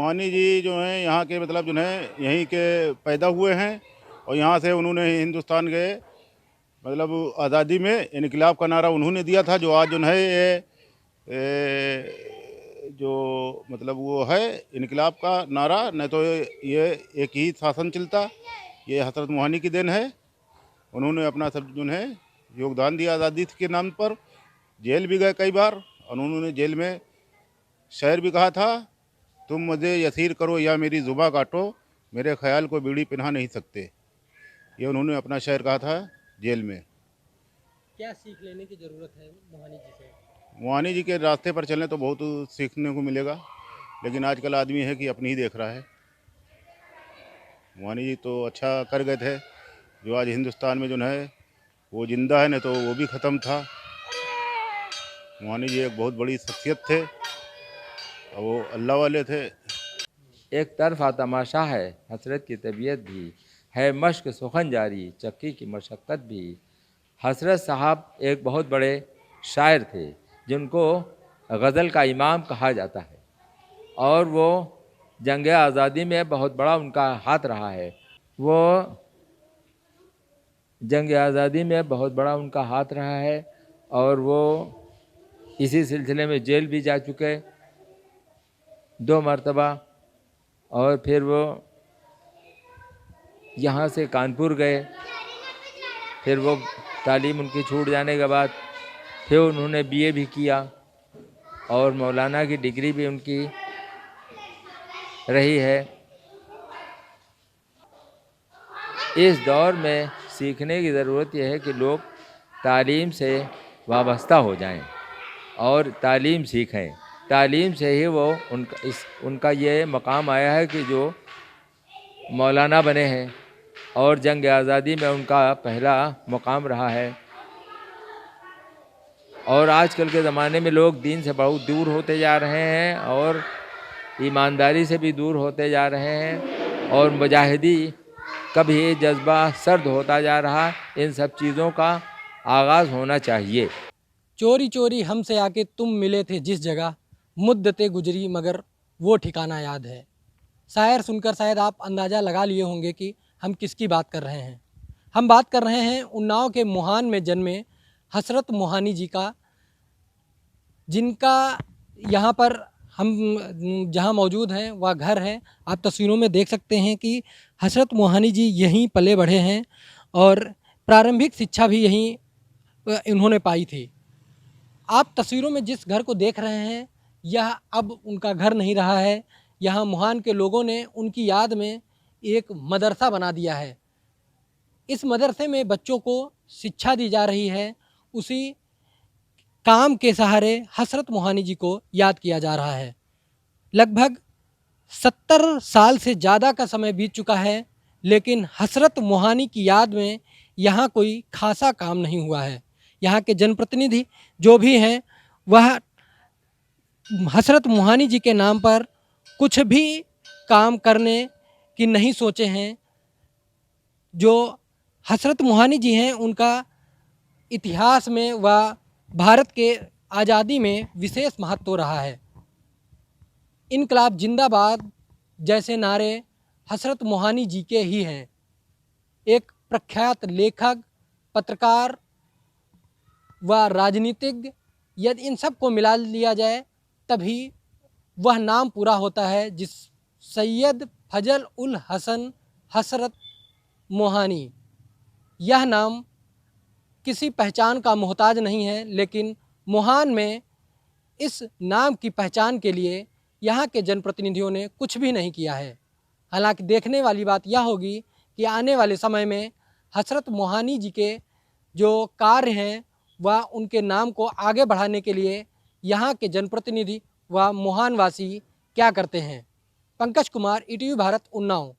मोहानी जी जो हैं यहाँ के मतलब जो है यहीं के पैदा हुए हैं और यहाँ से उन्होंने हिंदुस्तान के मतलब आज़ादी में इनकलाब का नारा उन्होंने दिया था, जो आज जो है जो मतलब वो है इनकलाब का नारा, नहीं तो ये एक ही शासन चलता। ये हज़रत मोहानी की देन है। उन्होंने अपना सब जो है योगदान दिया आज़ादी के नाम पर। जेल भी गए कई बार और उन्होंने जेल में शायर भी कहा था, तुम मुझे यसीर करो या मेरी जुबा काटो, मेरे ख्याल को बीड़ी पिन्हा नहीं सकते। ये उन्होंने अपना शायर कहा था जेल में। क्या सीख लेने की ज़रूरत है मोहानी जी से? मोहानी जी के रास्ते पर चलें तो बहुत सीखने को मिलेगा, लेकिन आजकल आदमी है कि अपनी ही देख रहा है। मोहानी जी तो अच्छा कर गए थे, जो आज हिंदुस्तान में जो है वो जिंदा है, नहीं तो वो भी ख़त्म था। मोहानी जी एक बहुत बड़ी शख्सियत थे और वो अल्लाह वाले थे। एक तरफा तमाशा है हसरत की तबीयत भी, है मश्क सुखन जारी चक्की की मशक्क़त भी। हसरत साहब एक बहुत बड़े शायर थे जिनको गज़ल का इमाम कहा जाता है, और वो जंग आज़ादी में बहुत बड़ा उनका हाथ रहा है। वो जंग आज़ादी में बहुत बड़ा उनका हाथ रहा है और वो इसी सिलसिले में जेल भी जा चुके 2 मरतबा, और फिर वो यहाँ से कानपुर गए। फिर वो तालीम उनकी छूट जाने के बाद फिर उन्होंने बीए भी किया और मौलाना की डिग्री भी उनकी रही है। इस दौर में सीखने की ज़रूरत यह है कि लोग तालीम से वाबस्ता हो जाएं और तालीम सीखें। तालीम से ही वो उनका ये मकाम आया है कि जो मौलाना बने हैं, और जंग आज़ादी में उनका पहला मकाम रहा है। और आजकल के ज़माने में लोग दीन से बहुत दूर होते जा रहे हैं और ईमानदारी से भी दूर होते जा रहे हैं, और मुजाहिदी का भी जज्बा सर्द होता जा रहा है। इन सब चीज़ों का आगाज़ होना चाहिए। चोरी चोरी हमसे आके तुम मिले थे जिस जगह, मुद्दतें गुजरी मगर वो ठिकाना याद है। शायर सुनकर शायद आप अंदाज़ा लगा लिए होंगे कि हम किसकी बात कर रहे हैं। हम बात कर रहे हैं उन्नाव के मोहान में जन्मे हसरत मोहानी जी का, जिनका यहाँ पर हम जहाँ मौजूद हैं वह घर है। आप तस्वीरों में देख सकते हैं कि हसरत मोहानी जी यहीं पले बढ़े हैं और प्रारंभिक शिक्षा भी यहीं इन्होंने पाई थी। आप तस्वीरों में जिस घर को देख रहे हैं यह अब उनका घर नहीं रहा है। यहाँ मोहान के लोगों ने उनकी याद में एक मदरसा बना दिया है। इस मदरसे में बच्चों को शिक्षा दी जा रही है। उसी काम के सहारे हसरत मोहानी जी को याद किया जा रहा है। लगभग 70 साल से ज़्यादा का समय बीत चुका है, लेकिन हसरत मोहानी की याद में यहाँ कोई खासा काम नहीं हुआ है। यहाँ के जनप्रतिनिधि जो भी हैं वह हसरत मोहानी जी के नाम पर कुछ भी काम करने की नहीं सोचे हैं। जो हसरत मोहानी जी हैं उनका इतिहास में व भारत के आज़ादी में विशेष महत्व रहा है। इनकलाब जिंदाबाद जैसे नारे हसरत मोहानी जी के ही हैं। एक प्रख्यात लेखक, पत्रकार व राजनीतिज्ञ, यदि इन सब को मिला लिया जाए तभी वह नाम पूरा होता है जिस सैयद फजल उल हसन हसरत मोहानी। यह नाम किसी पहचान का मोहताज नहीं है, लेकिन मोहान में इस नाम की पहचान के लिए यहाँ के जनप्रतिनिधियों ने कुछ भी नहीं किया है। हालांकि देखने वाली बात यह होगी कि आने वाले समय में हसरत मोहानी जी के जो कार्य हैं वह उनके नाम को आगे बढ़ाने के लिए यहाँ के जनप्रतिनिधि व मोहानवासी क्या करते हैं। पंकज कुमार, ईटीवी भारत, उन्नाव।